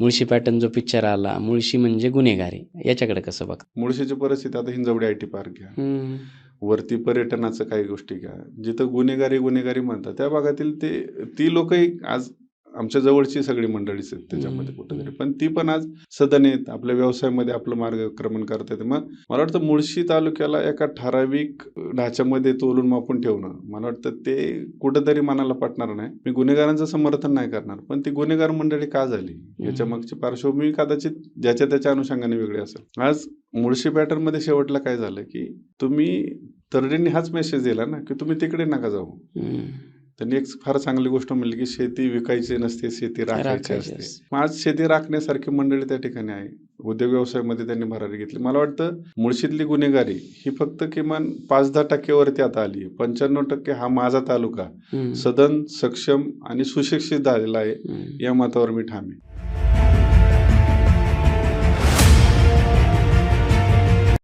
Mulshi pattern जो picture आला, मुळशी म्हणजे गुन्हेगारी, याच्याकडे कसं बघता? मुळशीची परिस्थिती आता हिंजवडी IT पार्क घ्या, हम्म. वरती पर्यटनाचं काही गोष्टी घ्या, जिथं गुन्हेगारी म्हणतात त्या भागातील ती लोकही आज आमच्या जवळची सगळी मंडळीच आहेत त्याच्यामध्ये कुठेतरी, पण ती पण आज सदन आहेत, आपल्या व्यवसायामध्ये आपलं मार्गक्रमण करतात. मग मला वाटतं मुळशी तालुक्याला एका ठराविक ढाच्यामध्ये तोलून मापून ठेवणं, मला वाटतं ते कुठंतरी मनाला पटणार नाही. मी गुन्हेगारांचं समर्थन नाही करणार, पण ती गुन्हेगार मंडळी का झाली याच्या मागची पार्श्वभूमी कदाचित ज्याच्या त्याच्या अनुषंगाने वेगळी असेल. आज मुळशी पॅटर्नमध्ये शेवटला काय झालं की तुम्ही तरडेंनी हाच मेसेज दिला ना की तुम्ही तिकडे नका जाऊ. त्यांनी एक फार चांगली गोष्ट म्हणली की शेती विकायची नसते, शेती राखायची असते. मग आज शेती राखण्यासारखी मंडळी त्या ठिकाणी आहे. उद्योग व्यवसायामध्ये त्यांनी भरारी घेतली. मला वाटतं मुळशीतली गुन्हेगारी ही फक्त किमान 5-10% वरती आता आली. 95% हा माझा तालुका सदन सक्षम आणि सुशिक्षित झालेला आहे, या मतावर मी ठाम आहे.